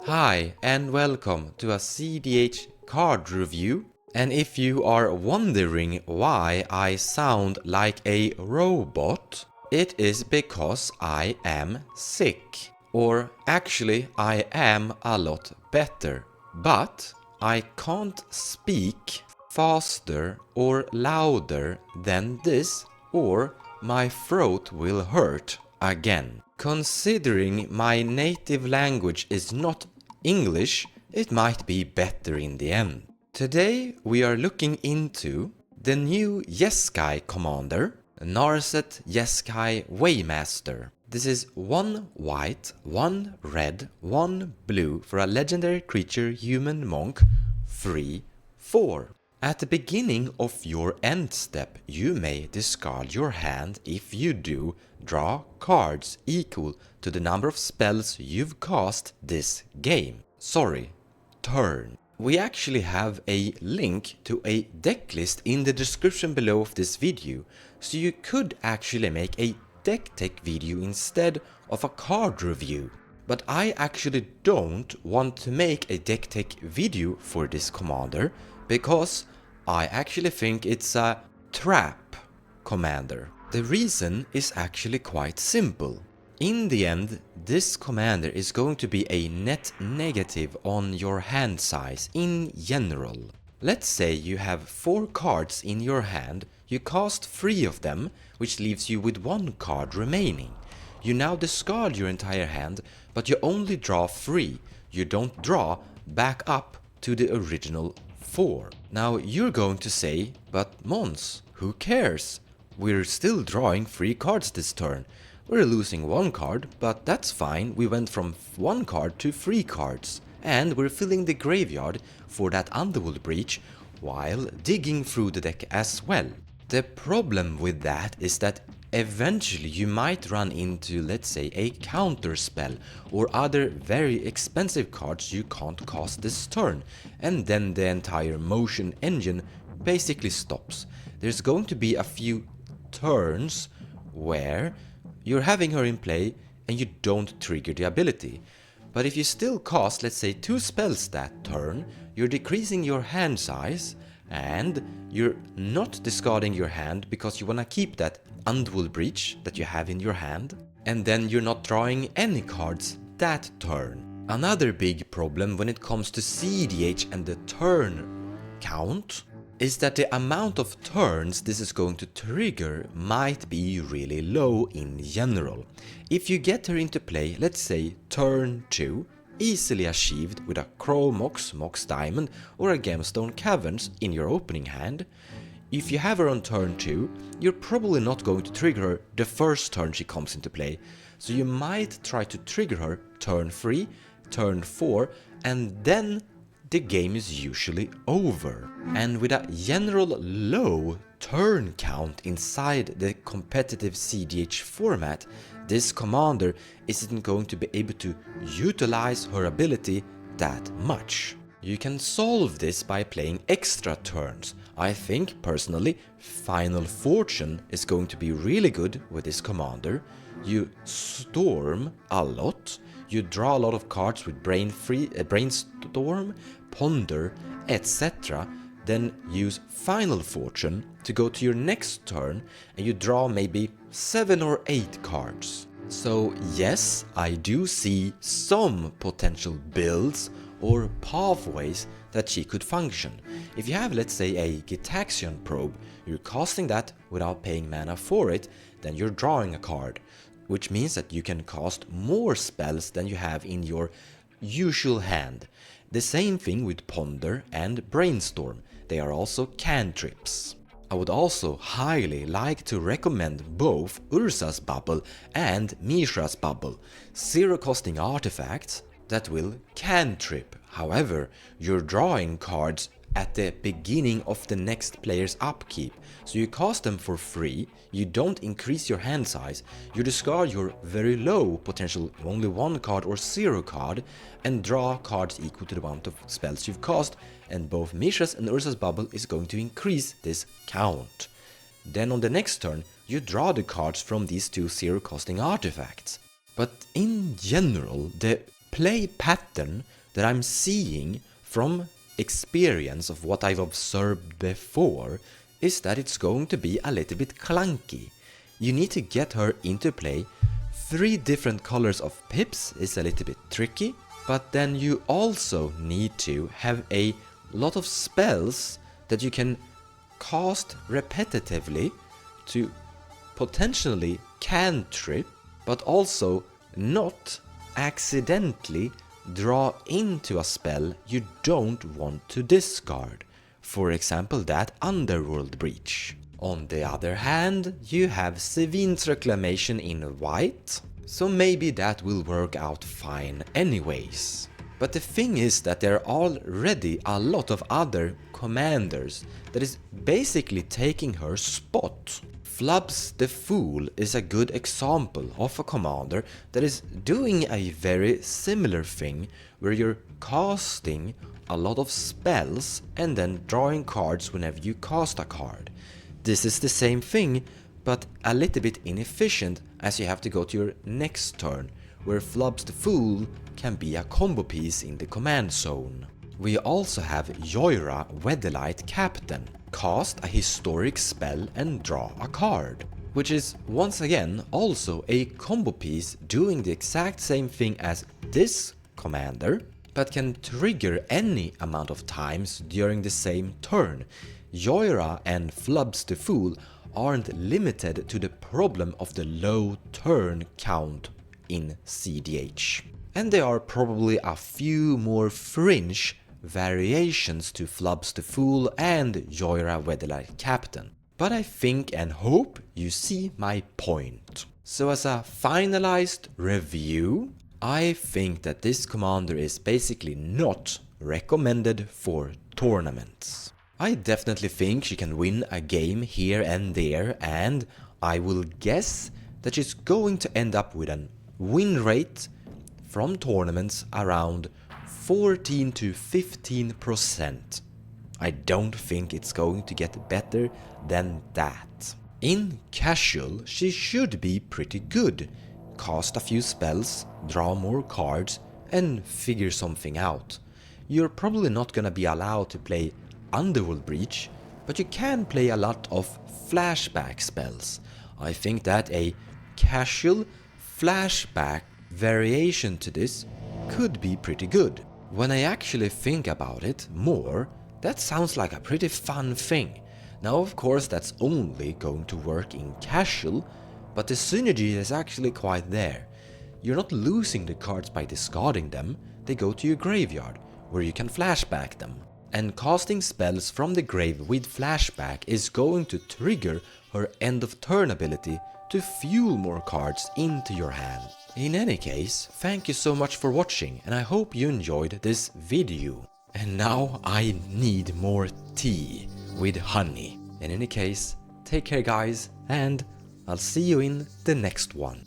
Hi and welcome to a cEDH card review. And if you are wondering why I sound like a robot, it is because I am sick. Or actually I am a lot better, but I can't speak faster or louder than this or my throat will hurt again. Considering my native language is not English, it might be better in the end. Today we are looking into the new Jeskai commander, Narset Jeskai Waymaster. This is 1 white, 1 red, 1 blue for a legendary creature human monk, 3/4. At the beginning of your end step, you may discard your hand. If you do, draw cards equal to the number of spells you've cast this game. Turn. We actually have a link to a deck list in the description below of this video, so you could actually make a deck tech video instead of a card review. But I actually don't want to make a deck tech video for this commander, because I actually think it's a trap commander. The reason is actually quite simple. In the end, this commander is going to be a net negative on your hand size in general. Let's say you have 4 cards in your hand, you cast 3 of them, which leaves you with 1 card remaining. You now discard your entire hand, but you only draw 3. You don't draw back up to the original 4. Now you're going to say, but Mons, who cares? We're still drawing 3 cards this turn. We're losing 1 card, but that's fine. We went from 1 card to 3 cards. And we're filling the graveyard for that Underworld Breach while digging through the deck as well. The problem with that is that eventually you might run into, let's say, a counter spell or other very expensive cards you can't cast this turn, and then the entire motion engine basically stops. There's going to be a few turns where you're having her in play and you don't trigger the ability. But if you still cast, let's say, 2 spells that turn, you're decreasing your hand size and you're not discarding your hand because you want to keep that Underworld Breach that you have in your hand, and then you're not drawing any cards that turn. Another big problem when it comes to cEDH and the turn count is that the amount of turns this is going to trigger might be really low in general. If you get her into play, let's say turn 2, easily achieved with a Crow Mox, Mox Diamond or a Gemstone Caverns in your opening hand. If you have her on turn 2, you're probably not going to trigger her the first turn she comes into play, so you might try to trigger her turn 3, turn 4, and then the game is usually over. And with a general low turn count inside the competitive cEDH format, this commander isn't going to be able to utilize her ability that much. You can solve this by playing extra turns. I think personally Final Fortune is going to be really good with this commander. You storm a lot, you draw a lot of cards with Brainstorm, Ponder, etc. Then use Final Fortune to go to your next turn and you draw maybe 7 or 8 cards. So yes, I do see some potential builds or pathways that she could function. If you have, let's say, a Gitaxian Probe, you're casting that without paying mana for it, then you're drawing a card, which means that you can cast more spells than you have in your usual hand. The same thing with Ponder and Brainstorm, they are also cantrips. I would also highly like to recommend both Urza's Bubble and Mishra's Bubble, 0-costing artifacts that will cantrip. However, you're drawing cards at the beginning of the next player's upkeep, so you cast them for free, you don't increase your hand size, you discard your very low potential only 1 card or 0 card, and draw cards equal to the amount of spells you've cast, and both Mishra's and Urza's Bubble is going to increase this count. Then on the next turn, you draw the cards from these 2 0-costing artifacts. But in general, the play pattern that I'm seeing from experience of what I've observed before is that it's going to be a little bit clunky. You need to get her into play. 3 different colors of pips is a little bit tricky, but then you also need to have a lot of spells that you can cast repetitively to potentially cantrip, but also not accidentally draw into a spell you don't want to discard. For example, that Underworld Breach. On the other hand, you have Sevin's Reclamation in white, so maybe that will work out fine anyways. But the thing is that there are already a lot of other commanders that is basically taking her spot. Flubs the Fool is a good example of a commander that is doing a very similar thing where you're casting a lot of spells and then drawing cards whenever you cast a card. This is the same thing, but a little bit inefficient as you have to go to your next turn, where Flubs the Fool can be a combo piece in the command zone. We also have Joira Weatherlight Captain. Cast a historic spell and draw a card, which is once again also a combo piece doing the exact same thing as this commander, but can trigger any amount of times during the same turn. Joira and Flubs the Fool aren't limited to the problem of the low turn count in cEDH. And there are probably a few more fringe variations to Flubs the Fool and Joira Weatherlight Captain. But I think and hope you see my point. So as a finalized review, I think that this commander is basically not recommended for tournaments. I definitely think she can win a game here and there, and I will guess that she's going to end up with a win rate from tournaments around 14 to 15%. I don't think it's going to get better than that. In casual, she should be pretty good. Cast a few spells, draw more cards, and figure something out. You're probably not gonna be allowed to play Underworld Breach, but you can play a lot of flashback spells. I think that a casual flashback variation to this could be pretty good. When I actually think about it more, that sounds like a pretty fun thing. Now of course that's only going to work in casual, but the synergy is actually quite there. You're not losing the cards by discarding them, they go to your graveyard, where you can flashback them. And casting spells from the grave with flashback is going to trigger her end of turn ability to fuel more cards into your hand. In any case, thank you so much for watching and I hope you enjoyed this video. And now I need more tea with honey. In any case, take care guys, and I'll see you in the next one.